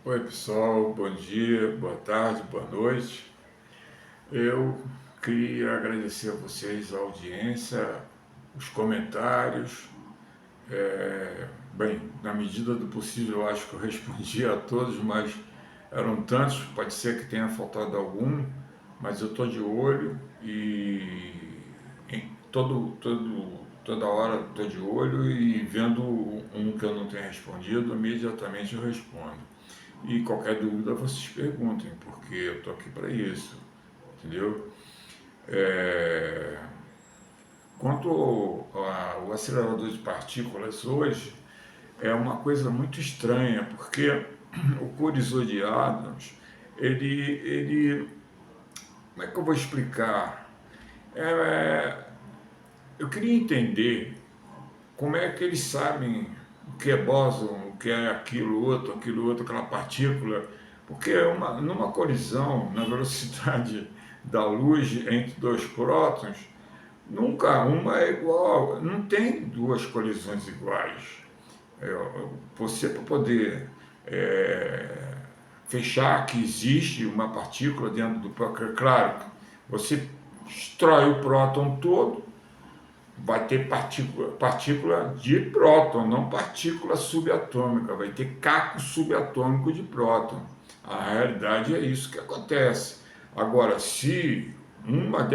Oi pessoal, bom dia, boa tarde, boa noite. Eu queria agradecer a vocês a audiência, os comentários. Bem, na medida do possível eu acho que eu respondi a todos, mas eram tantos, pode ser que tenha faltado algum, mas eu estou de olho e toda hora estou de olho e vendo um que eu não tenha respondido, imediatamente eu respondo. E qualquer dúvida vocês perguntem, porque eu estou aqui para isso, entendeu? É... Quanto ao acelerador de partículas hoje, é uma coisa muito estranha, porque o colisor de átomos, ele, como é que eu vou explicar? É, eu queria entender como é que eles sabem o que é bóson, o que é aquilo outro, aquela partícula, porque numa colisão, na velocidade da luz entre dois prótons, nunca uma é igual, não tem duas colisões iguais. Você, para poder é, fechar que existe uma partícula dentro do próton, claro, você destrói o próton todo, vai ter partícula de próton, não partícula subatômica, vai ter caco subatômico de próton. A realidade é isso que acontece. Agora, se uma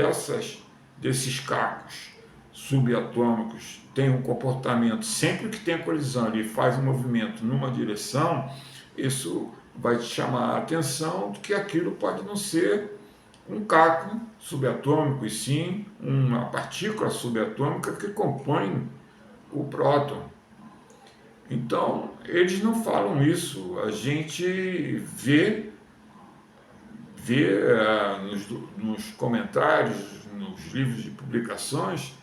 desses cacos subatômicos tem um comportamento, sempre que tem a colisão, ele faz um movimento numa direção, isso vai te chamar a atenção de que aquilo pode não ser um caco subatômico, e sim uma partícula subatômica que compõe o próton. Então, eles não falam isso. A gente vê nos comentários, nos livros de publicações,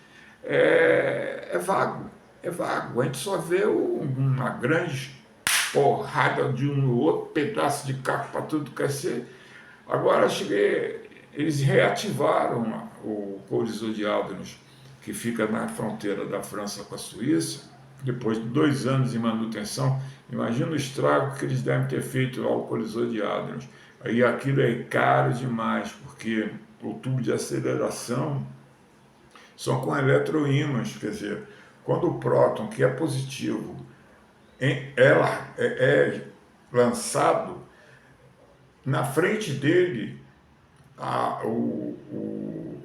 é vago. É vago. A gente só vê uma grande porrada de um outro pedaço de caco para tudo que é ser. Agora eles reativaram o colisor de Aldros, que fica na fronteira da França com a Suíça, depois de 2 anos de manutenção. Imagina o estrago que eles devem ter feito ao colisor de Hadrons. Aí aquilo é caro demais, porque o tubo de aceleração são com eletroímãs, quer dizer, quando o próton, que é positivo, é lançado, na frente dele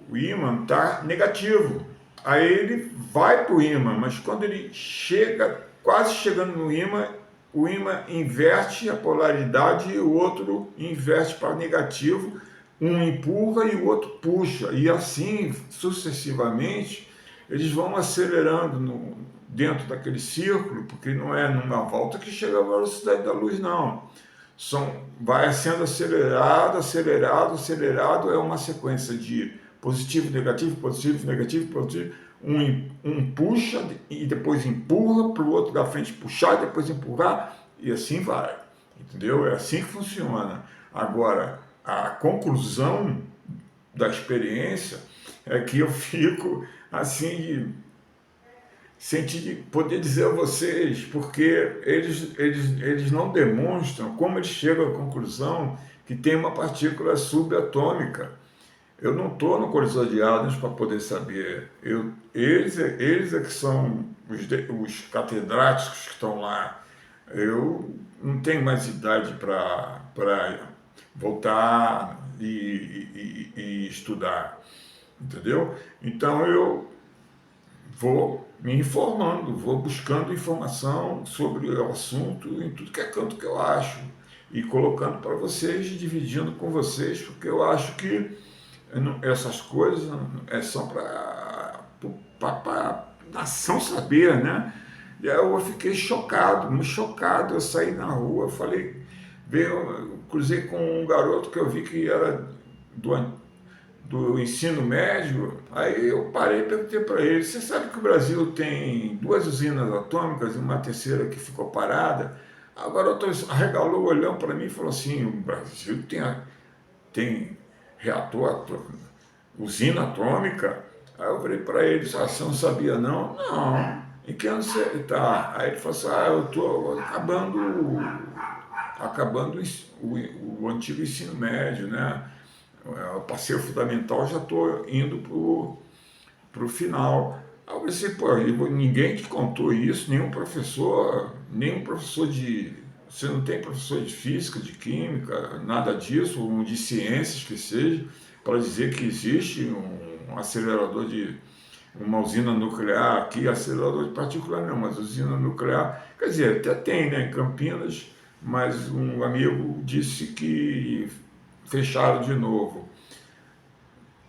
o ímã está negativo. Aí ele vai para o ímã, mas quando ele chega, quase chegando no ímã, o ímã inverte a polaridade e o outro inverte para negativo, um empurra e o outro puxa, e assim sucessivamente eles vão acelerando dentro daquele círculo, porque não é numa volta que chega a velocidade da luz, não. Vai sendo acelerado, acelerado, acelerado, é uma sequência de positivo, negativo, positivo, negativo, positivo. Um puxa e depois empurra para o outro da frente puxar, depois empurrar, e assim vai. Entendeu? É assim que funciona. Agora, a conclusão da experiência é que eu fico assim, sem poder dizer a vocês, porque eles não demonstram como eles chegam à conclusão que tem uma partícula subatômica. Eu não estou no colisor de Hadrons para poder saber. Eles é que são os catedráticos que estão lá. Eu não tenho mais idade para voltar e estudar, entendeu? Então eu vou me informando, vou buscando informação sobre o assunto em tudo que é canto que eu acho e colocando para vocês, dividindo com vocês, porque eu acho que essas coisas são para a nação saber, né? E aí eu fiquei chocado, muito chocado. Eu saí na rua, falei, cruzei com um garoto que eu vi que era do ensino médio. Aí eu parei e perguntei para ele: você sabe que o Brasil tem 2 usinas atômicas e uma terceira que ficou parada? Agora o garoto arregalou o olhão para mim e falou assim: o Brasil tem reator, usina atômica? Aí eu falei para ele: você não sabia não? Não. Em que ano você está? Aí ele falou assim: eu estou acabando acabando o antigo ensino médio, né? Eu passei o fundamental, já estou indo para o final. Aí eu pensei, pô, ninguém te contou isso, nenhum professor de. Você não tem professor de física, de química, nada disso, um de ciências que seja, para dizer que existe um acelerador de uma usina nuclear aqui, acelerador de partículas não, mas usina nuclear, quer dizer, até tem, né, em Campinas, mas um amigo disse que fecharam de novo.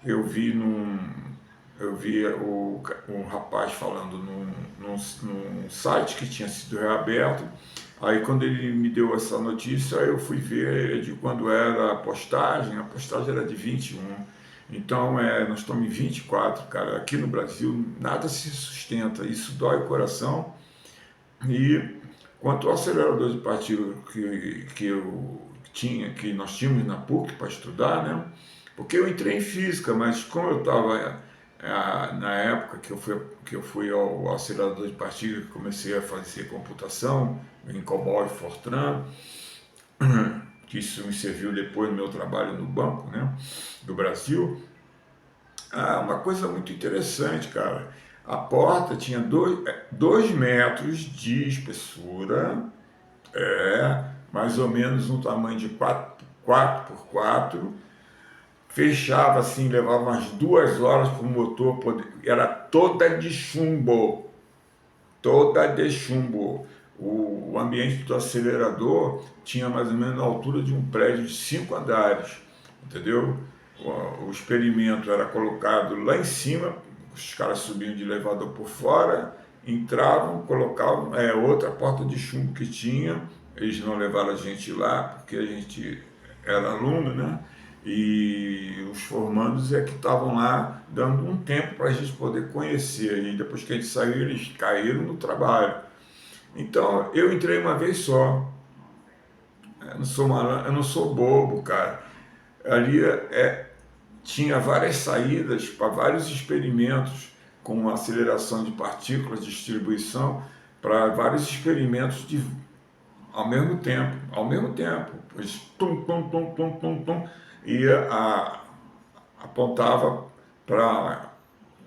Eu vi num, eu vi um rapaz falando num site que tinha sido reaberto. Aí quando ele me deu essa notícia, eu fui ver de quando era a postagem era de 21. Então nós estamos em 24, cara. Aqui no Brasil nada se sustenta, isso dói o coração. E quanto ao acelerador de partículas que nós tínhamos na PUC para estudar, né? Porque eu entrei em física, mas como eu estava na época que eu fui ao acelerador de partículas, comecei a fazer computação em COBOL e Fortran, que isso me serviu depois no meu trabalho no banco, né, do Brasil. Uma coisa muito interessante, cara. A porta tinha 2 metros de espessura, mais ou menos um tamanho de 4 por 4, fechava assim, levava umas 2 horas para o motor poder. Era toda de chumbo. O ambiente do acelerador tinha mais ou menos a altura de um prédio de 5 andares, entendeu? O experimento era colocado lá em cima, os caras subiam de elevador por fora, entravam, colocavam outra porta de chumbo que tinha. Eles não levaram a gente lá porque a gente era aluno, né? E os formandos é que estavam lá dando um tempo para a gente poder conhecer. E depois que a gente saiu, eles caíram no trabalho. Então eu entrei uma vez só. Eu não sou bobo, cara. Ali tinha várias saídas para vários experimentos com aceleração de partículas, distribuição, para vários experimentos ao mesmo tempo, pois tum, tum, tum, tum, tum, tum, apontava para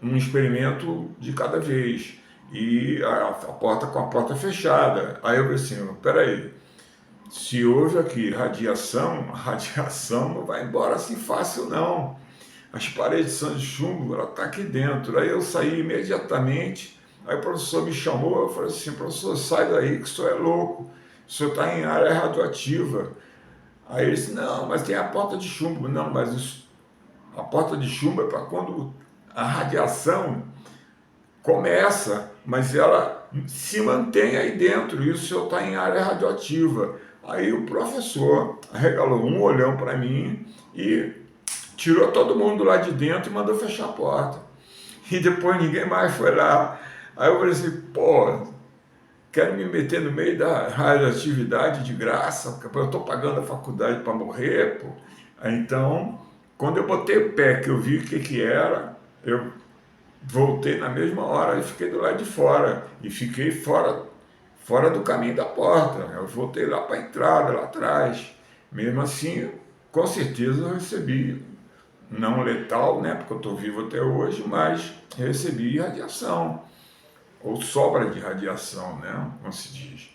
um experimento de cada vez, e a porta com a porta fechada. Aí eu falei assim, peraí, se houve aqui radiação, a radiação não vai embora assim fácil não. As paredes são de chumbo, ela está aqui dentro. Aí eu saí imediatamente, aí o professor me chamou, eu falei assim, professor, sai daí que o senhor é louco, o senhor está em área radioativa. Aí ele disse, não, mas tem a porta de chumbo. Não, mas a porta de chumbo é para quando a radiação começa, mas ela se mantém aí dentro, e o senhor está em área radioativa. Aí o professor regalou um olhão para mim e tirou todo mundo lá de dentro e mandou fechar a porta. E depois ninguém mais foi lá. Aí eu falei assim, pô, quero me meter no meio da radioatividade de graça, porque eu estou pagando a faculdade para morrer, pô. Aí, então, quando eu botei o pé, que eu vi o que era, eu voltei na mesma hora e fiquei do lado de fora. E fiquei fora do caminho da porta. Eu voltei lá para a entrada, lá atrás. Mesmo assim, com certeza eu recebi, não letal, né, porque eu estou vivo até hoje, mas recebi radiação, ou sobra de radiação, né, como se diz.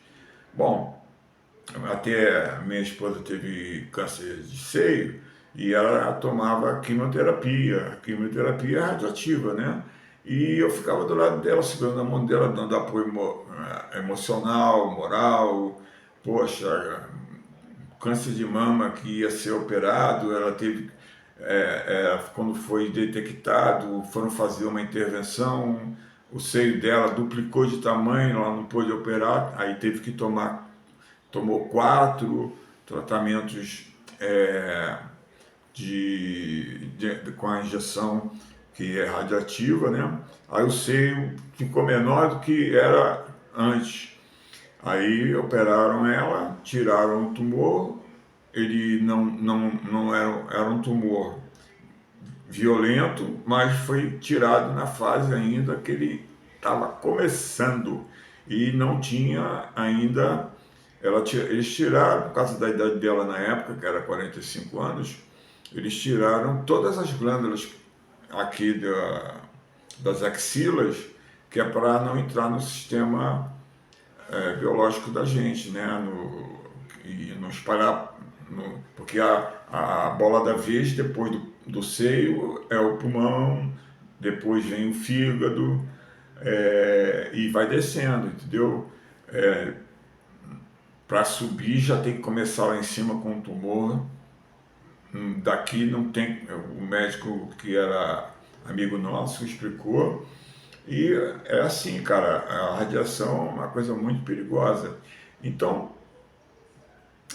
Bom, até minha esposa teve câncer de seio e ela tomava quimioterapia. A quimioterapia é radioativa, né? E eu ficava do lado dela, segurando a mão dela, dando apoio emocional, moral. Poxa, câncer de mama que ia ser operado, ela teve, quando foi detectado, foram fazer uma intervenção, o seio dela duplicou de tamanho, ela não pôde operar, aí teve que tomou 4 tratamentos com a injeção que é radioativa, né? Aí o seio ficou menor do que era antes. Aí operaram ela, tiraram o tumor, ele não era um tumor violento, mas foi tirado na fase ainda que ele estava começando e não tinha ainda Eles tiraram, por causa da idade dela na época, que era 45 anos, eles tiraram todas as glândulas aqui das axilas, que é para não entrar no sistema biológico da gente, né? E não espalhar, porque a bola da vez, depois do seio, é o pulmão, depois vem o fígado, e vai descendo, entendeu? Para subir já tem que começar lá em cima com o tumor. Daqui não tem, o médico que era amigo nosso explicou, e é assim, cara, a radiação é uma coisa muito perigosa. Então,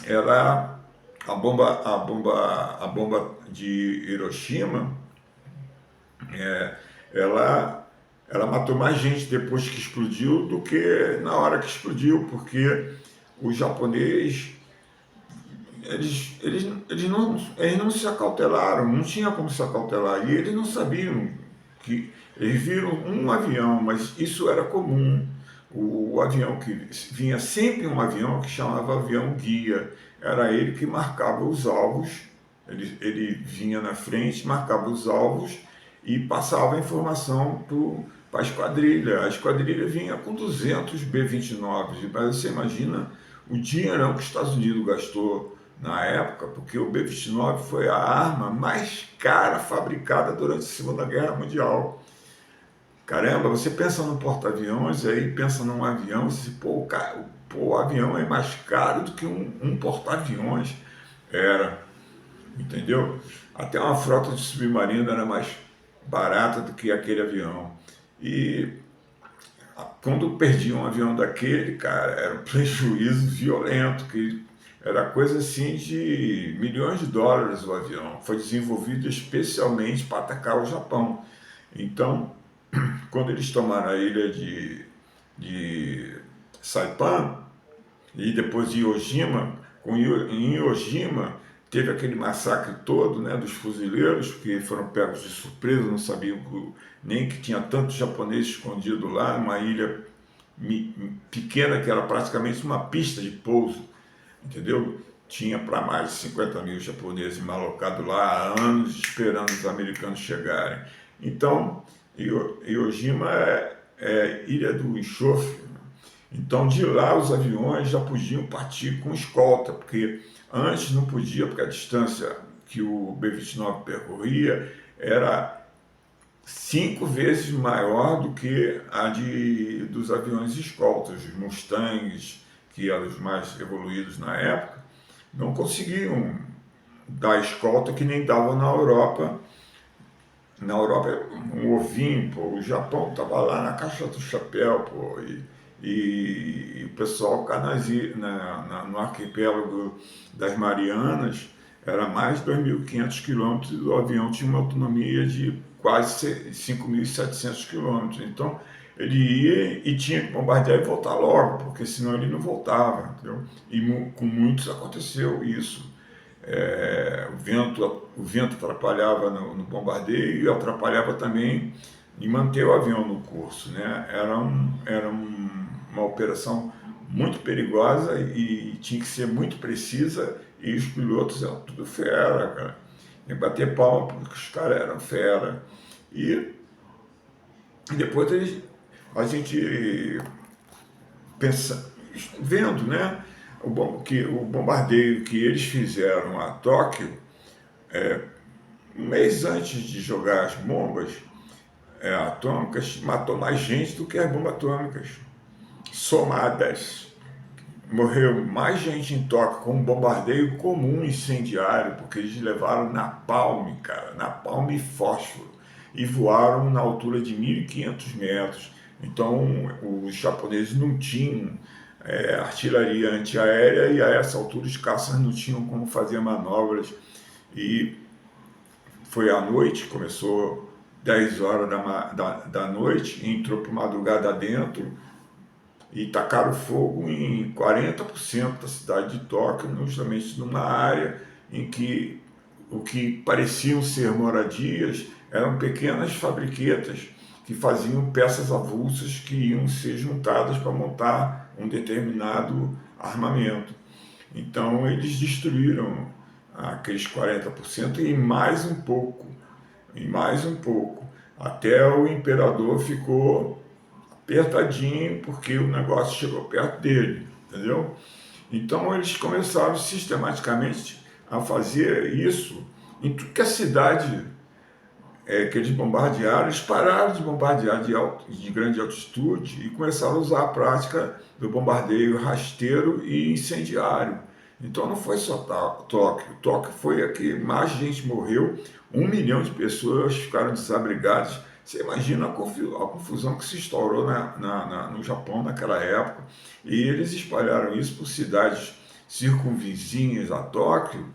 ela, a bomba de Hiroshima, ela, ela matou mais gente depois que explodiu do que na hora que explodiu, porque os japoneses, eles não se acautelaram, não tinha como se acautelar, e eles não sabiam que eles viram um avião, mas isso era comum. O avião que vinha sempre um avião que chamava avião guia, era ele que marcava os alvos, ele vinha na frente, marcava os alvos e passava a informação para a esquadrilha. A esquadrilha vinha com 200 B-29, mas você imagina o dinheirão que os Estados Unidos gastou na época, porque o B-29 foi a arma mais cara fabricada durante a Segunda Guerra Mundial. Caramba, você pensa num porta-aviões, aí pensa num avião, você, o avião é mais caro do que um porta-aviões. Era, entendeu? Até uma frota de submarino era mais barata do que aquele avião. E quando perdia um avião daquele, cara, era um prejuízo violento, que era coisa assim de milhões de dólares o avião. Foi desenvolvido especialmente para atacar o Japão. Então, quando eles tomaram a ilha de Saipan e depois de Iwo em Iwo teve aquele massacre todo, né, dos fuzileiros, que foram pegos de surpresa, não sabiam nem que tinha tantos japoneses escondidos lá, numa ilha pequena que era praticamente uma pista de pouso, entendeu? Tinha para mais de 50 mil japoneses malocados lá há anos esperando os americanos chegarem. Então, Iwo é ilha do enxofre. Então, de lá, os aviões já podiam partir com escolta, porque antes não podia, porque a distância que o B-29 percorria era 5 vezes maior do que a dos aviões escoltas, os Mustangs, que eram os mais evoluídos na época, não conseguiam dar escolta que nem davam na Europa. Na Europa é um ovinho, pô, o Japão estava lá na caixa do chapéu, pô, e o pessoal cá no arquipélago das Marianas era mais de 2.500 quilômetros e o avião tinha uma autonomia de quase 5.700 quilômetros. Então ele ia e tinha que bombardear e voltar logo, porque senão ele não voltava, entendeu? E com muitos aconteceu isso. O vento atrapalhava no bombardeio e atrapalhava também em manter o avião no curso, né? Era uma operação muito perigosa e tinha que ser muito precisa, e os pilotos eram tudo fera, cara. Tem que bater palma porque os caras eram fera. E depois a gente pensa, vendo, né? O bombardeio que eles fizeram a Tóquio, um mês antes de jogar as bombas atômicas, matou mais gente do que as bombas atômicas somadas. Morreu mais gente em Tóquio com um bombardeio comum incendiário, porque eles levaram napalm, cara, napalm e fósforo, e voaram na altura de 1.500 metros. Então, os japoneses não tinham artilharia antiaérea, e a essa altura os caças não tinham como fazer manobras. E foi à noite, começou 10 horas da noite, entrou por madrugada dentro e tacaram fogo em 40% da cidade de Tóquio, justamente numa área em que o que pareciam ser moradias eram pequenas fabriquetas que faziam peças avulsas que iam ser juntadas para montar um determinado armamento. Então eles destruíram aqueles 40% e mais um pouco, até o imperador ficou apertadinho porque o negócio chegou perto dele, entendeu? Então eles começaram sistematicamente a fazer isso em tudo que a cidade que eles bombardearam, eles pararam de bombardear de grande altitude e começaram a usar a prática do bombardeio rasteiro e incendiário. Então não foi só Tóquio. Tóquio foi a que mais gente morreu, 1 milhão de pessoas ficaram desabrigadas. Você imagina a confusão que se instaurou no Japão naquela época. E eles espalharam isso por cidades circunvizinhas a Tóquio,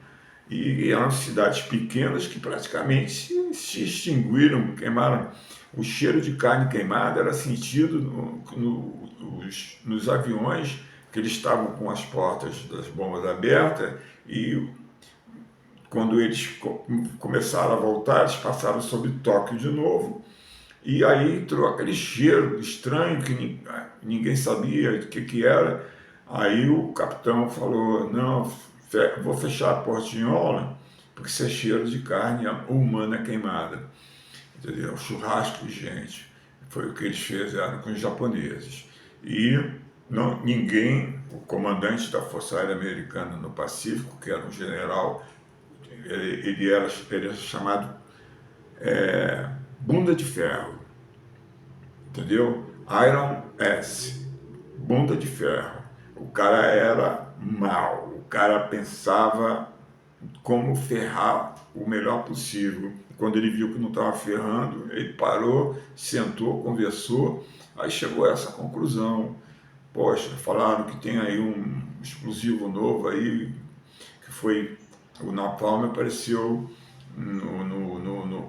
e eram cidades pequenas que praticamente se extinguiram, queimaram. O cheiro de carne queimada era sentido nos aviões, que eles estavam com as portas das bombas abertas, e quando eles começaram a voltar, eles passaram sobre Tóquio de novo, e aí entrou aquele cheiro estranho que ninguém sabia o que era. Aí o capitão falou: não, vou fechar a portinhola, porque isso é cheiro de carne humana queimada. Entendeu? Churrasco de gente. Foi o que eles fizeram com os japoneses. E não, ninguém, o comandante da Força Aérea Americana no Pacífico, que era um general, ele era chamado bunda de ferro, entendeu? Iron S, bunda de ferro. O cara era mau, o cara pensava como ferrar o melhor possível. Quando ele viu que não estava ferrando, ele parou, sentou, conversou, aí chegou a essa conclusão. Poxa, falaram que tem aí um explosivo novo aí, que foi o napalm, apareceu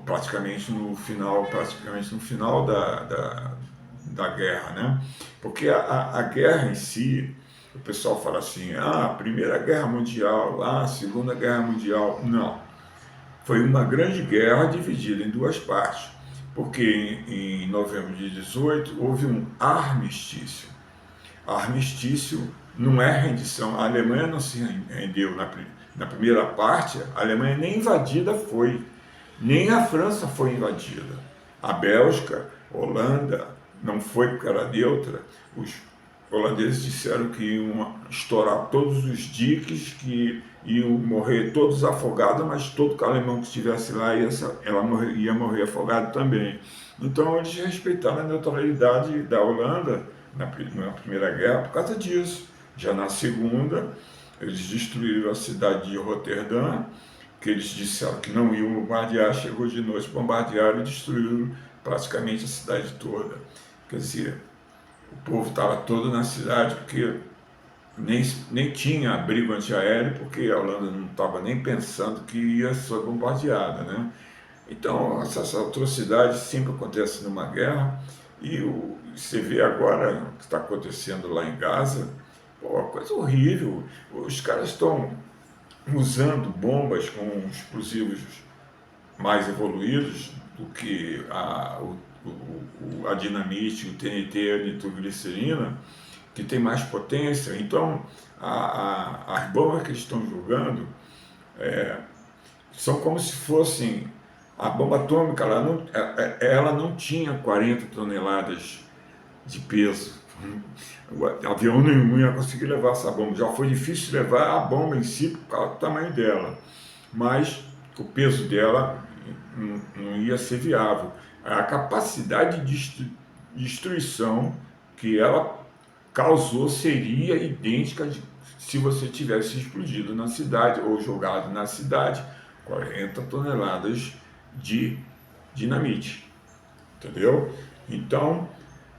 praticamente no final da guerra, né? Porque a guerra em si, o pessoal fala assim, a Primeira Guerra Mundial, a Segunda Guerra Mundial. Não, foi uma grande guerra dividida em duas partes, porque em novembro de 18 houve um armistício. Armistício não é rendição, a Alemanha não se rendeu na primeira parte, a Alemanha nem invadida foi, nem a França foi invadida. A Bélgica, Holanda, não foi porque era neutra. Os holandeses disseram que iam estourar todos os diques, que iam morrer todos afogados, mas todo alemão que estivesse lá ia morrer afogado também. Então eles respeitaram a neutralidade da Holanda na Primeira Guerra por causa disso. Já na Segunda, eles destruíram a cidade de Roterdã, que eles disseram que não iam bombardear, chegou de noite, bombardearam e destruíram praticamente a cidade toda. Quer dizer, o povo estava todo na cidade, porque nem tinha abrigo antiaéreo, porque a Holanda não estava nem pensando que ia ser bombardeada, né? Então, essas atrocidades sempre acontecem numa guerra, e você vê agora o que está acontecendo lá em Gaza, pô, coisa horrível. Os caras estão usando bombas com explosivos mais evoluídos do que a dinamite, o TNT, a nitroglicerina, que tem mais potência. Então, as bombas que eles estão jogando são como se fossem... A bomba atômica, ela não tinha 40 toneladas de peso. O avião nenhum ia conseguir levar essa bomba. Já foi difícil levar a bomba em si por causa do tamanho dela. Mas o peso dela não ia ser viável. A capacidade de destruição que ela causou seria idêntica se você tivesse explodido na cidade ou jogado na cidade 40 toneladas de dinamite, entendeu? Então,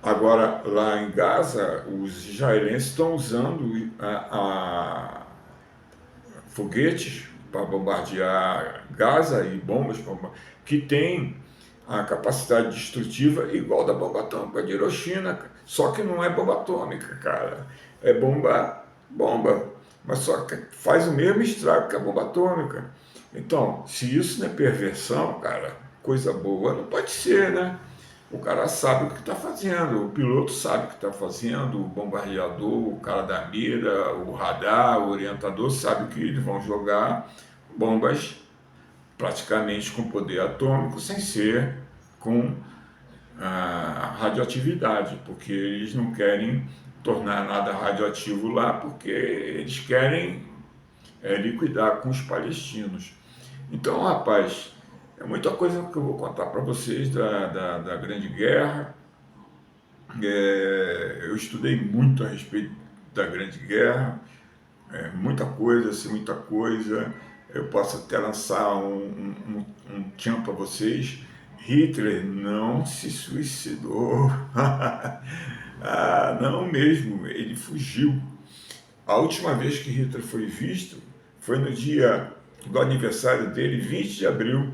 agora lá em Gaza, os israelenses estão usando foguetes para bombardear Gaza e bombas que tem a capacidade destrutiva igual da bomba atômica de Hiroshima, só que não é bomba atômica, cara, é bomba, mas só que faz o mesmo estrago que a bomba atômica. Então, se isso não é perversão, cara, coisa boa não pode ser, né? o cara sabe o que está fazendo, o piloto sabe o que está fazendo, o bombardeador, o cara da mira, o radar, o orientador sabe que eles vão jogar bombas praticamente com poder atômico, sem ser com a radioatividade, porque eles não querem tornar nada radioativo lá, porque eles querem liquidar com os palestinos. Então, rapaz, é muita coisa que eu vou contar para vocês da Grande Guerra. Eu estudei muito a respeito da Grande Guerra, muita coisa, assim, muita coisa. Eu posso até lançar um tchan para vocês. Hitler não se suicidou. Ah, não mesmo, ele fugiu. A última vez que Hitler foi visto foi no dia do aniversário dele, 20 de abril.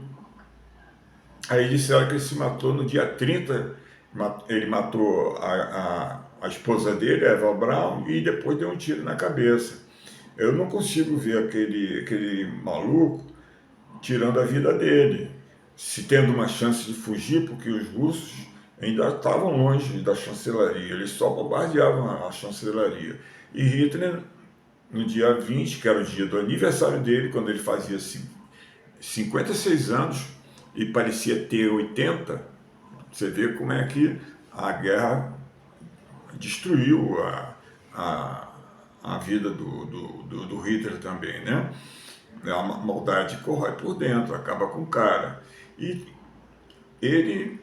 Aí disseram que ele se matou no dia 30. Ele matou a esposa dele, Eva Braun, e depois deu um tiro na cabeça. Eu não consigo ver aquele maluco tirando a vida dele, se tendo uma chance de fugir, porque os russos ainda estavam longe da chancelaria, eles só bombardeavam a chancelaria. E Hitler, no dia 20, que era o dia do aniversário dele, quando ele fazia 56 anos e parecia ter 80, você vê como é que a guerra destruiu a vida do Hitler também, né? A maldade corrói por dentro, acaba com o cara. E ele,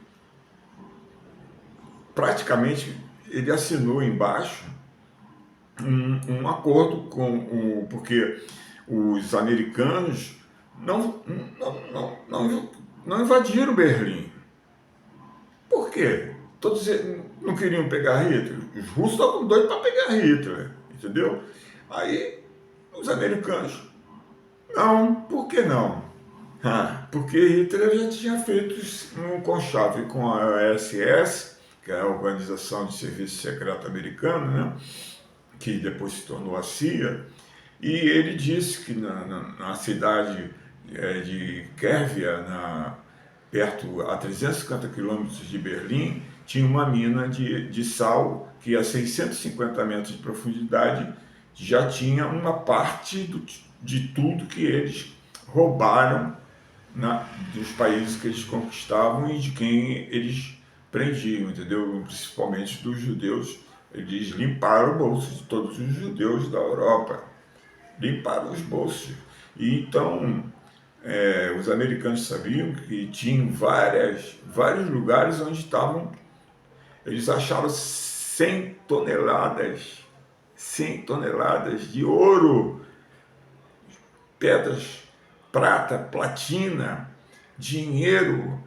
praticamente, ele assinou embaixo um acordo com porque os americanos não invadiram Berlim. Por quê? Todos eles não queriam pegar Hitler. Os russos estavam doidos para pegar Hitler, entendeu? Aí os americanos, não, por que não? Porque Hitler já tinha feito um conchave com a SS, que é a Organização de Serviço Secreto Americano, né? Que depois se tornou a CIA, e ele disse que na cidade de Kérvia, perto a 350 quilômetros de Berlim, tinha uma mina de sal que a 650 metros de profundidade já tinha uma parte de tudo que eles roubaram dos países que eles conquistavam e de quem eles prendiam, entendeu? Principalmente dos judeus. Eles limparam o bolso de todos os judeus da Europa, limparam os bolsos. E então, os americanos sabiam que tinham vários lugares onde estavam, eles acharam 100 toneladas de ouro, pedras, prata, platina, dinheiro,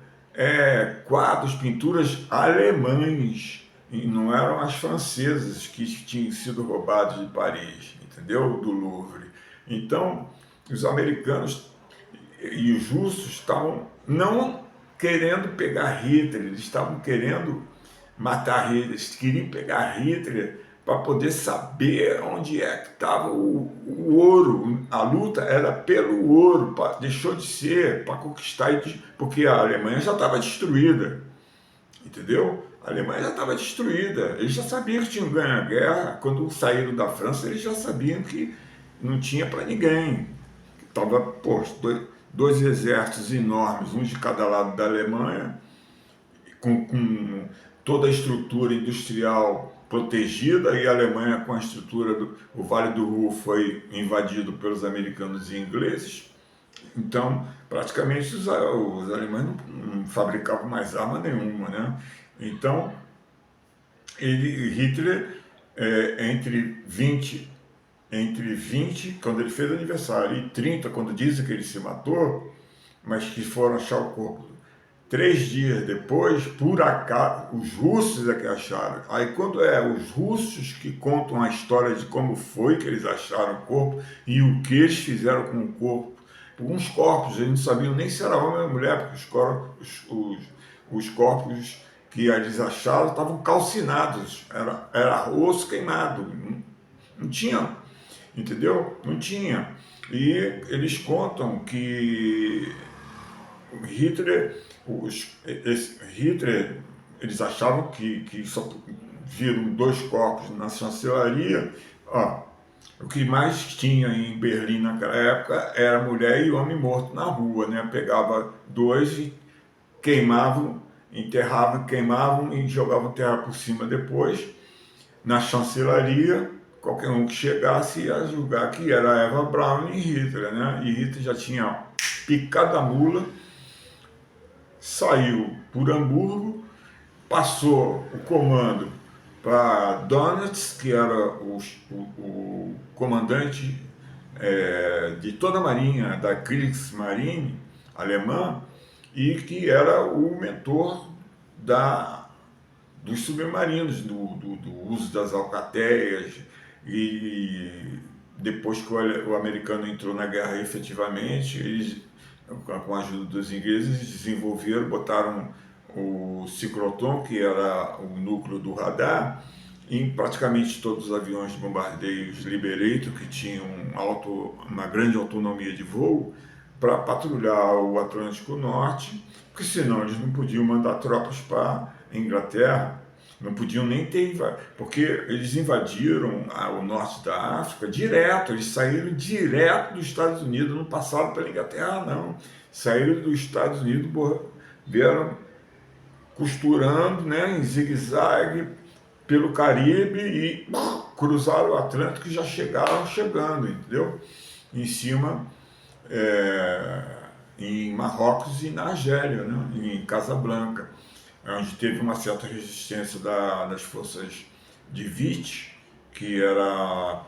quadros, pinturas alemães, e não eram as francesas que tinham sido roubadas de Paris, entendeu? Do Louvre. Então, os americanos e os russos estavam não querendo pegar Hitler, eles estavam querendo matar Hitler, eles queriam pegar Hitler para poder saber onde é que estava o ouro. A luta era pelo ouro, deixou de ser para conquistar, porque a Alemanha já estava destruída, entendeu? A Alemanha já estava destruída, eles já sabiam que tinham ganho a guerra, quando saíram da França eles já sabiam que não tinha para ninguém. Estava, dois exércitos enormes, um de cada lado da Alemanha, com toda a estrutura industrial protegida, e a Alemanha com a estrutura o Vale do Ruhr foi invadido pelos americanos e ingleses. Então, praticamente os alemães não fabricavam mais arma nenhuma, né? Então, Hitler, entre 20, quando ele fez aniversário, e 30, quando dizem que ele se matou, mas que foram achar o corpo 3 dias depois, por acaso, os russos é que acharam. Aí quando os russos que contam a história de como foi que eles acharam o corpo e o que eles fizeram com o corpo. Alguns corpos, eles não sabiam nem se era homem ou mulher, porque os corpos que eles acharam estavam calcinados, era osso queimado, não tinha, entendeu? Não tinha. E eles contam que Hitler, eles achavam que só viram 2 corpos na chancelaria. Ó, o que mais tinha em Berlim naquela época era mulher e homem morto na rua, né? Pegava 2 e queimavam, enterravam, queimavam e jogavam terra por cima depois. Na chancelaria, qualquer um que chegasse ia julgar que era Eva Braun e Hitler, né? E Hitler já tinha picado a mula, saiu por Hamburgo, passou o comando para Donitz, que era o comandante de toda a marinha, da Kriegsmarine alemã, e que era o mentor dos submarinos, do uso das alcateias, e depois que o americano entrou na guerra efetivamente, eles, com a ajuda dos ingleses, desenvolveram, botaram o ciclotron, que era o núcleo do radar, em praticamente todos os aviões de bombardeios Liberator, que tinham uma grande autonomia de voo, para patrulhar o Atlântico Norte, porque senão eles não podiam mandar tropas para a Inglaterra, não podiam nem ter, porque eles invadiram o norte da África direto, eles saíram direto dos Estados Unidos, não passaram pela Inglaterra, não. Saíram dos Estados Unidos, vieram costurando, né, em zigue-zague pelo Caribe e cruzaram o Atlântico e já chegaram chegando, entendeu? Em cima, em Marrocos e na Argélia, né, em Casablanca, onde teve uma certa resistência das forças de Vichy, que era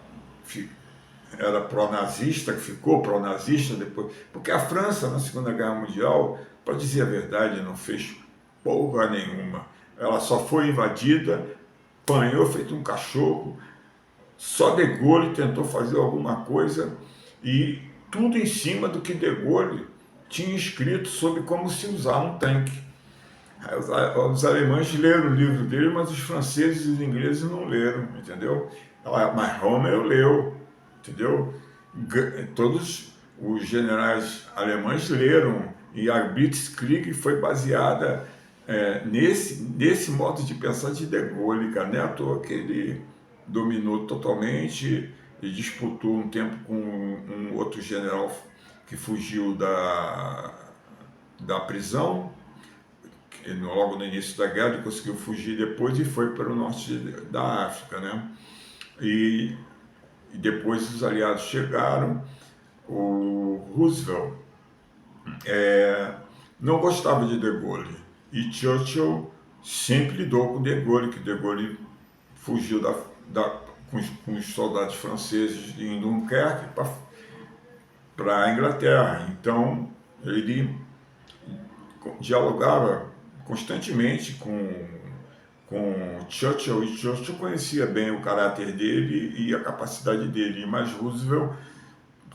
pró-nazista, que ficou pró-nazista depois, porque a França, na Segunda Guerra Mundial, para dizer a verdade, não fez porra nenhuma. Ela só foi invadida, apanhou feito um cachorro, só De Gaulle tentou fazer alguma coisa, e tudo em cima do que De Gaulle tinha escrito sobre como se usar um tanque. Os alemães leram o livro dele, mas os franceses e os ingleses não leram, entendeu? Mas Rommel leu, entendeu? Todos os generais alemães leram, e a Blitzkrieg foi baseada nesse modo de pensar de De Gaulle, cara. Não é à toa que ele dominou totalmente e disputou um tempo com um outro general que fugiu da prisão, logo no início da guerra. Ele conseguiu fugir depois e foi para o norte da África, né? E depois os aliados chegaram. O Roosevelt não gostava de De Gaulle, e Churchill sempre lidou com De Gaulle, que De Gaulle fugiu com os soldados franceses em Dunkerque para a Inglaterra. Então ele dialogava constantemente com Churchill, e Churchill conhecia bem o caráter dele e a capacidade dele, mas Roosevelt,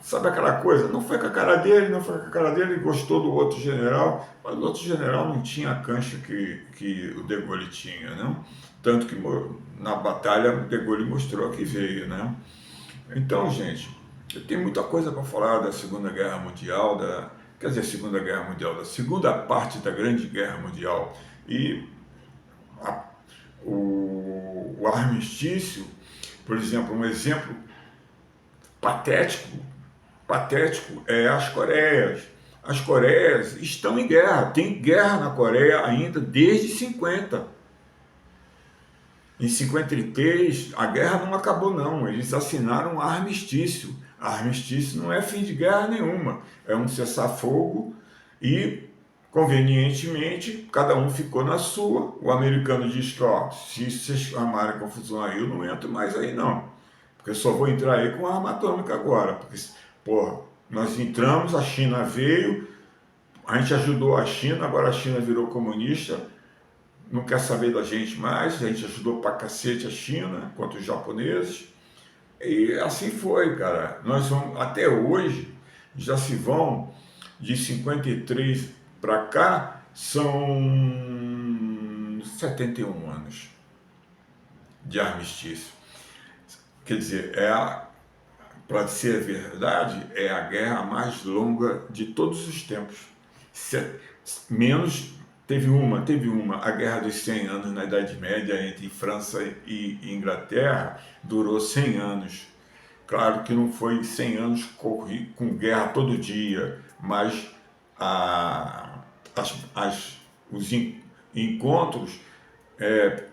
sabe aquela coisa, não foi com a cara dele, ele gostou do outro general, mas o outro general não tinha a cancha que o De Gaulle tinha, né? Tanto que na batalha De Gaulle mostrou que veio, né? Então, gente, eu tenho muita coisa para falar da Segunda Guerra Mundial, da segunda parte da Grande Guerra Mundial. E o armistício, por exemplo, um exemplo patético é as Coreias. As Coreias estão em guerra, tem guerra na Coreia ainda desde 50. Em 53, a guerra não acabou não, eles assinaram um armistício. Armistício não é fim de guerra nenhuma, é um cessar-fogo, e convenientemente cada um ficou na sua. O americano diz que, ó, se vocês armarem confusão aí, eu não entro mais aí não, porque eu só vou entrar aí com arma atômica agora, porque, porra, nós entramos, a China veio, a gente ajudou a China, agora a China virou comunista, não quer saber da gente mais, a gente ajudou pra cacete a China, quanto os japoneses, e assim foi, cara. Nós vamos, até hoje, já se vão de 53 para cá, são 71 anos de armistício. Quer dizer, para ser verdade, é a guerra mais longa de todos os tempos. Menos Teve uma, a Guerra dos 100 Anos na Idade Média entre França e Inglaterra durou 100 anos. Claro que não foi 100 anos com guerra todo dia, mas a, os encontros,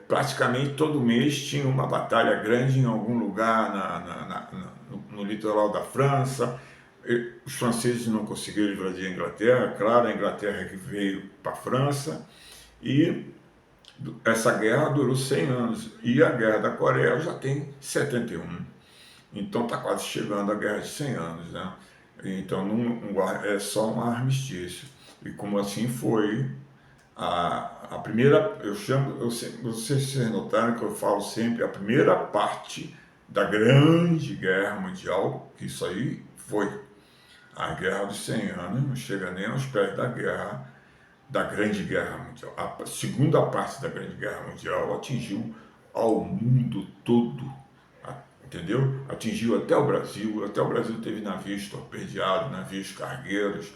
praticamente todo mês tinha uma batalha grande em algum lugar no litoral da França. Os franceses não conseguiram invadir a Inglaterra, claro, a Inglaterra que veio para a França, e essa guerra durou 100 anos, e a Guerra da Coreia já tem 71. Então está quase chegando a Guerra de 100 anos, né? Então é só um armistício. E como assim foi a primeira, não sei se vocês notaram que eu falo sempre, a primeira parte da Grande Guerra Mundial, que isso aí foi a Guerra dos 100 Anos, não chega nem aos pés da Grande Guerra Mundial. A segunda parte da Grande Guerra Mundial atingiu ao mundo todo, entendeu? Atingiu até o Brasil teve navios torpedeados, navios cargueiros.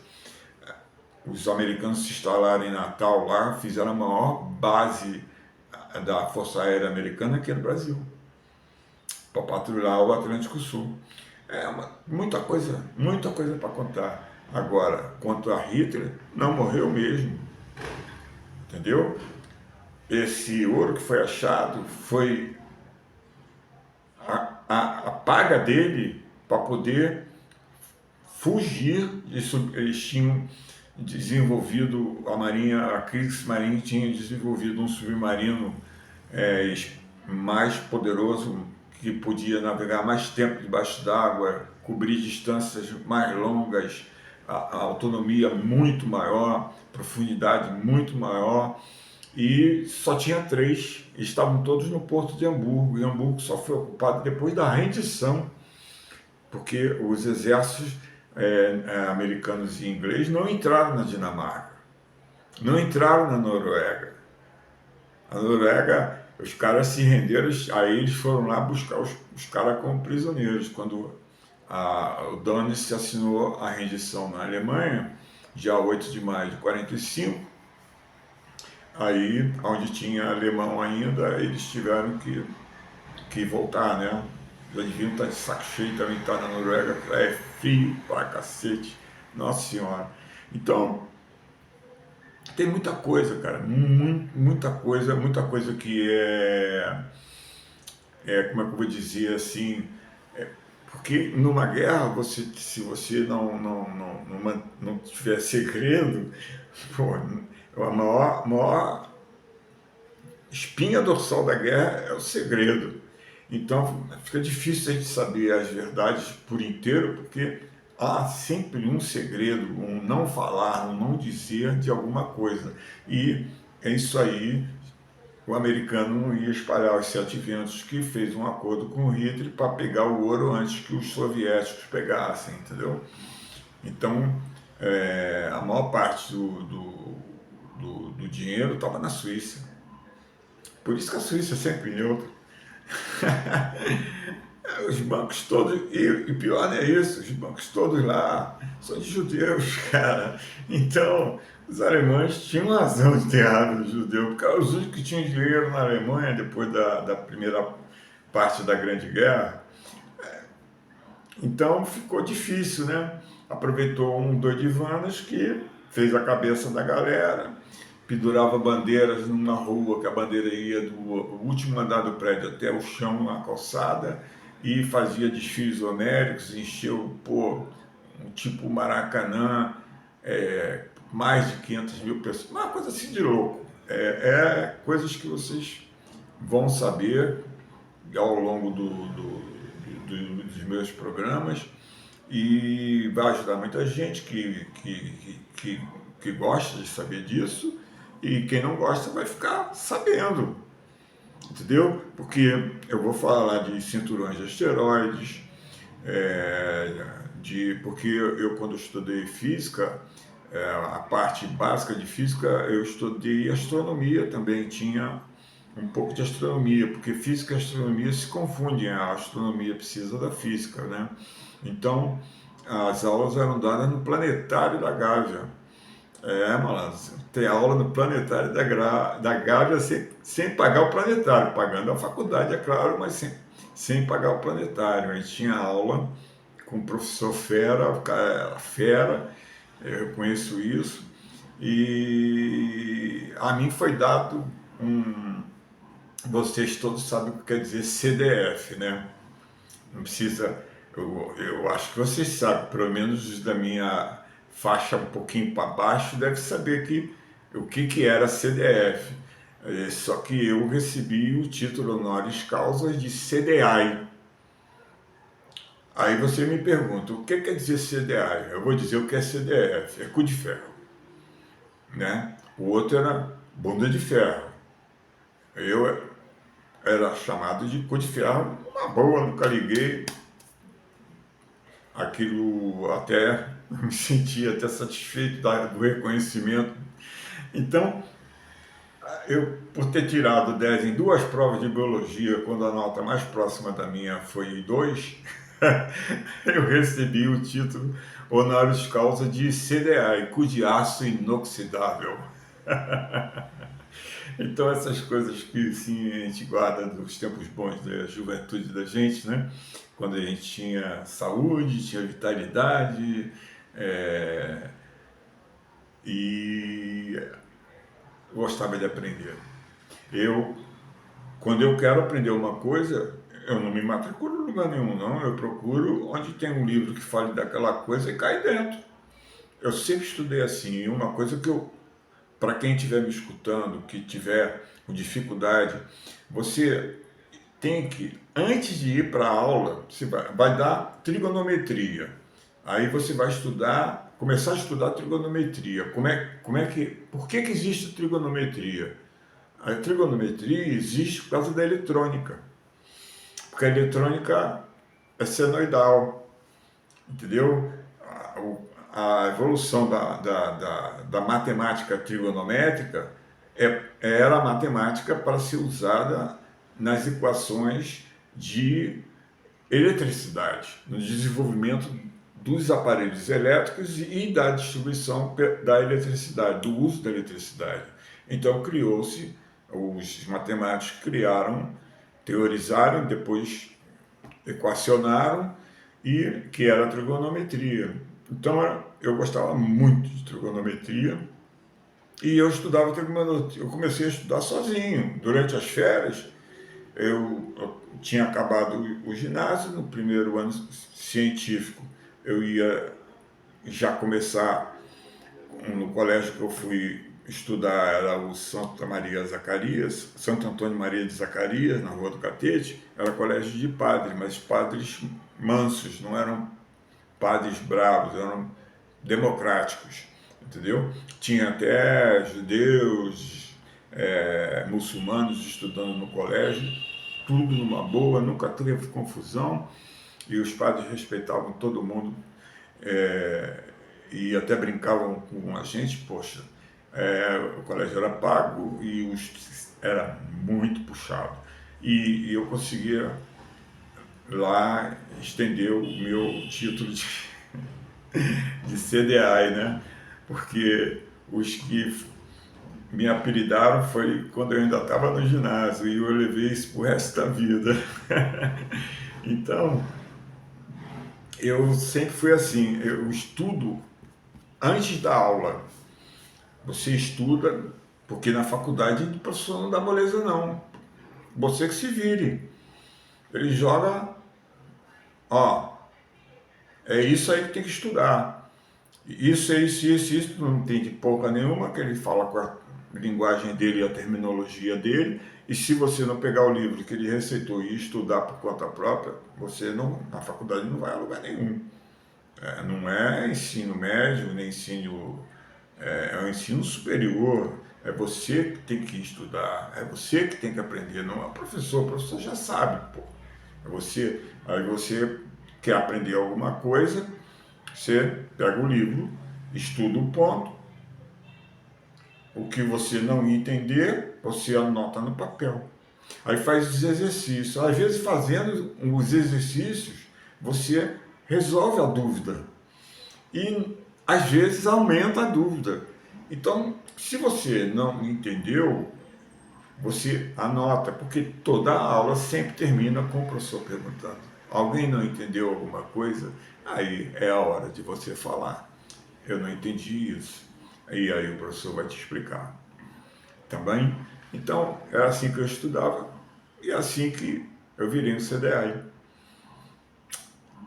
Os americanos se instalaram em Natal lá, fizeram a maior base da Força Aérea Americana aqui no Brasil, para patrulhar o Atlântico Sul. Muita coisa para contar. Agora, quanto a Hitler, não morreu mesmo, entendeu? Esse ouro que foi achado foi a paga dele para poder fugir. Eles tinham desenvolvido, a Kriegsmarine tinha desenvolvido um submarino mais poderoso, que podia navegar mais tempo debaixo d'água, cobrir distâncias mais longas, a autonomia muito maior, profundidade muito maior, e só tinha 3, estavam todos no porto de Hamburgo, e Hamburgo só foi ocupado depois da rendição, porque os exércitos americanos e ingleses não entraram na Dinamarca, não entraram na Noruega. A Noruega, os caras se renderam, aí eles foram lá buscar os caras como prisioneiros. Quando o Dönitz assinou a rendição na Alemanha, dia 8 de maio de 45, aí, onde tinha alemão ainda, eles tiveram que voltar, né? Já deviam estar de saco cheio também, estar na Noruega, que lá é frio pra cacete, nossa senhora. Então, tem muita coisa, cara, muita coisa que como é que eu vou dizer assim, porque numa guerra, se você não tiver segredo, pô, a maior espinha dorsal da guerra é o segredo. Então fica difícil a gente saber as verdades por inteiro, porque há sempre um segredo, um não falar, um não dizer de alguma coisa. E é isso aí, o americano não ia espalhar os 7 ventos, que fez um acordo com o Hitler para pegar o ouro antes que os soviéticos pegassem, entendeu? Então, a maior parte do dinheiro estava na Suíça. Por isso que a Suíça é sempre neutra. Os bancos todos, e pior não é isso, os bancos todos lá são de judeus, cara. Então, os alemães tinham razão de ter raiva dos judeus, porque eram os únicos que tinham dinheiro na Alemanha depois da primeira parte da Grande Guerra. Então ficou difícil, né? Aproveitou um doidivanas que fez a cabeça da galera, pendurava bandeiras numa rua, que a bandeira ia do último andar do prédio até o chão, na calçada, e fazia desfiles homéricos, encheu, um tipo Maracanã, mais de 500 mil pessoas, uma coisa assim de louco. Coisas que vocês vão saber ao longo dos meus programas, e vai ajudar muita gente que gosta de saber disso, e quem não gosta vai ficar sabendo, entendeu? Porque eu vou falar de cinturões de asteroides, porque eu quando estudei física, a parte básica de física, eu estudei astronomia também, tinha um pouco de astronomia, porque física e astronomia se confundem, a astronomia precisa da física, né? Então, as aulas eram dadas no planetário da Gávea, Malandro, tem aula no planetário da Gávea sem pagar o planetário, pagando a faculdade, é claro, mas sem pagar o planetário. A gente tinha aula com o professor Fera, o cara era fera, eu reconheço isso, e a mim foi dado um. Vocês todos sabem o que quer dizer CDF, né? Não precisa. Eu acho que vocês sabem, pelo menos os da minha faixa um pouquinho para baixo, deve saber o que era CDF. Só que eu recebi o título honoris causa de CDI. Aí você me pergunta, o que quer dizer CDI? Eu vou dizer o que é CDF, é cu de ferro, né? O outro era bunda de ferro. Eu era chamado de cu de ferro, uma boa, nunca liguei. Aquilo até me sentia até satisfeito do reconhecimento. Então, eu, por ter tirado 10 em duas provas de biologia, quando a nota mais próxima da minha foi 2, eu recebi o título honoris causa de CDA, cu de aço inoxidável. Então, essas coisas que sim, a gente guarda dos tempos bons da juventude da gente, né? Quando a gente tinha saúde, tinha vitalidade, é, e gostava de aprender. Eu, quando eu quero aprender uma coisa, eu não me matriculo em lugar nenhum, não. Eu procuro onde tem um livro que fale daquela coisa e cai dentro. Eu sempre estudei assim. E uma coisa que eu, para quem estiver me escutando, que tiver com dificuldade, você tem que, antes de ir para a aula, você vai dar trigonometria. Aí você vai estudar, começar a estudar trigonometria. Por que existe trigonometria? A trigonometria existe por causa da eletrônica. Porque a eletrônica é senoidal, entendeu? A evolução da matemática trigonométrica era a matemática para ser usada nas equações de eletricidade, no desenvolvimento dos aparelhos elétricos e da distribuição da eletricidade, do uso da eletricidade. Então criou-se, os matemáticos criaram, teorizaram, depois equacionaram, e que era a trigonometria. Então eu gostava muito de trigonometria e eu estudava trigonometria. Eu comecei a estudar sozinho. Durante as férias, eu tinha acabado o ginásio, no primeiro ano científico eu ia já começar no colégio que eu fui estudar, era o Santo Antônio Maria de Zacarias, na Rua do Catete. Era colégio de padres, mas padres mansos, não eram padres bravos, eram democráticos, entendeu? Tinha até judeus, muçulmanos estudando no colégio, tudo numa boa, nunca teve confusão, e os padres respeitavam todo mundo, e até brincavam com a gente. Poxa, o colégio era pago e era muito puxado, e eu conseguia lá estender o meu título de CDI, né? Porque os que me apelidaram foi quando eu ainda estava no ginásio, e eu levei isso pro resto da vida. Então, eu sempre fui assim, eu estudo antes da aula. Você estuda, porque na faculdade o professor não dá moleza não. Você que se vire. Ele joga, ó, é isso aí que tem que estudar. Isso, tu não entende porra nenhuma, que ele fala com a linguagem dele e a terminologia dele, e se você não pegar o livro que ele receitou e estudar por conta própria, você não, na faculdade não vai a lugar nenhum. Não é ensino médio, nem ensino... É um ensino superior, é você que tem que estudar, é você que tem que aprender, não é o professor já sabe, pô. Aí você quer aprender alguma coisa, você pega o livro, estuda o ponto, o que você não entender, você anota no papel. Aí faz os exercícios. Às vezes, fazendo os exercícios, você resolve a dúvida. E às vezes aumenta a dúvida. Então, se você não entendeu, você anota, porque toda aula sempre termina com o professor perguntando. Alguém não entendeu alguma coisa? Aí é a hora de você falar. Eu não entendi isso. E aí o professor vai te explicar. Tá bem? Então, era assim que eu estudava e é assim que eu virei um CDI.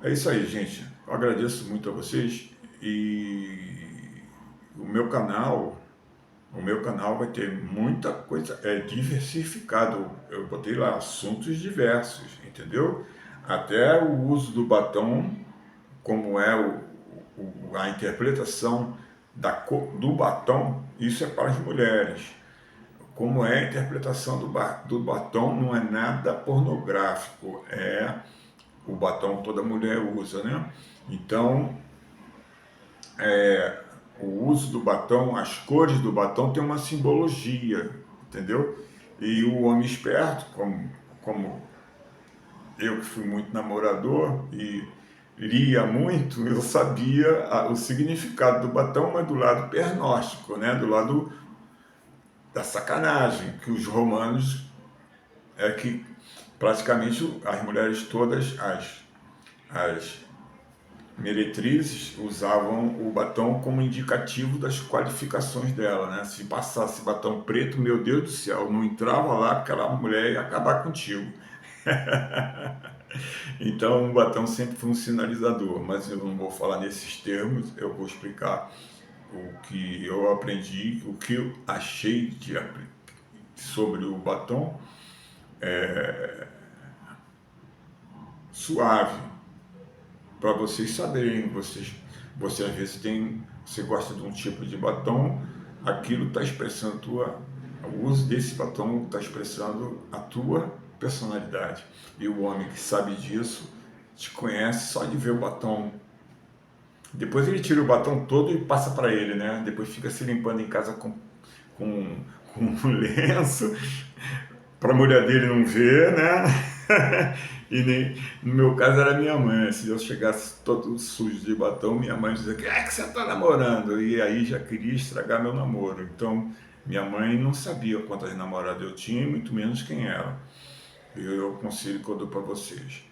É isso aí, gente. Eu agradeço muito a vocês e o meu canal, vai ter muita coisa, é diversificado. Eu botei lá assuntos diversos, entendeu? Até o uso do batom, como é a interpretação do batom, isso é para as mulheres. Como é a interpretação do batom, não é nada pornográfico, é o batom toda mulher usa, né? Então, o uso do batom, as cores do batom tem uma simbologia, entendeu? E o homem esperto, como eu que fui muito namorador e lia muito, eu sabia o significado do batom, mas do lado pernóstico, né? Do lado da sacanagem, que os romanos é que praticamente as mulheres todas, as meretrizes, usavam o batom como indicativo das qualificações dela, né? Se passasse batom preto, meu Deus do céu, não entrava lá porque aquela mulher ia acabar contigo. Então, o batom sempre foi um sinalizador, mas eu não vou falar nesses termos, eu vou explicar o que eu aprendi, o que eu achei sobre o batom suave, para vocês saberem, você às vezes você gosta de um tipo de batom, aquilo está expressando o uso desse batom está expressando a tua personalidade. E o homem que sabe disso te conhece só de ver o batom. Depois ele tira o batom todo e passa para ele, né? Depois fica se limpando em casa com, com um lenço para a mulher dele não ver, né? E nem, no meu caso era minha mãe. Se eu chegasse todo sujo de batom, minha mãe dizia: que é que você está namorando? E aí já queria estragar meu namoro. Então, minha mãe não sabia quantas namoradas eu tinha e muito menos quem era. E eu aconselho que eu dou para vocês.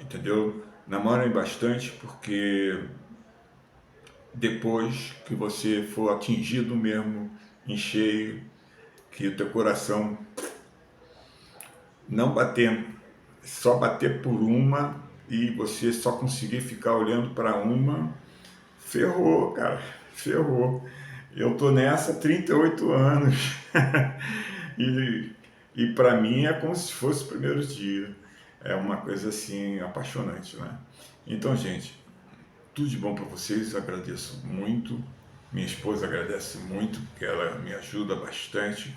Entendeu? Namorem bastante, porque depois que você for atingido mesmo em cheio, que o teu coração não bater, só bater por uma e você só conseguir ficar olhando para uma, ferrou, cara, ferrou. Eu tô nessa há 38 anos e, e para mim é como se fosse o primeiro dia. É uma coisa assim apaixonante, né? Então, gente, tudo de bom para vocês, agradeço muito. Minha esposa agradece muito, porque ela me ajuda bastante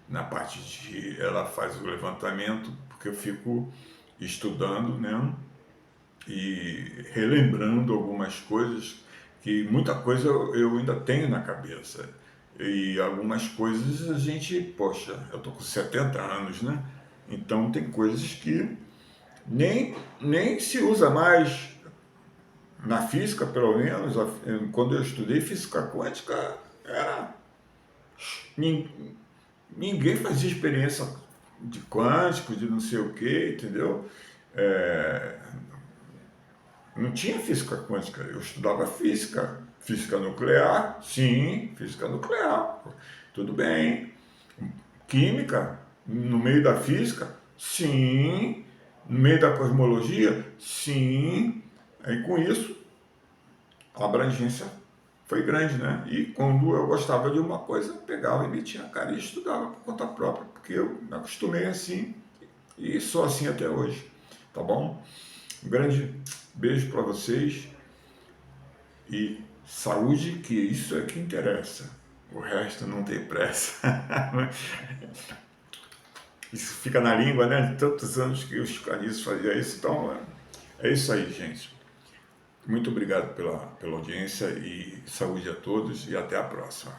na parte de... Ela faz o levantamento, porque eu fico estudando, né? E relembrando algumas coisas, que muita coisa eu ainda tenho na cabeça. E algumas coisas a gente, poxa, eu tô com 70 anos, né? Então tem coisas que nem se usa mais. Na física, pelo menos, quando eu estudei física quântica, era, ninguém fazia experiência de quântico, de não sei o que, entendeu? É, não tinha física quântica, eu estudava física. Física nuclear, sim, física nuclear, tudo bem. Química, no meio da física, sim. No meio da cosmologia, sim. Aí com isso, a abrangência foi grande, né? E quando eu gostava de uma coisa, eu pegava e metia a cara e estudava por conta própria, porque eu me acostumei assim e sou assim até hoje, tá bom? Um grande beijo para vocês e saúde, que isso é que interessa. O resto não tem pressa. Isso fica na língua, né? De tantos anos que os caras faziam isso. Então, é isso aí, gente. Muito obrigado pela audiência e saúde a todos e até a próxima.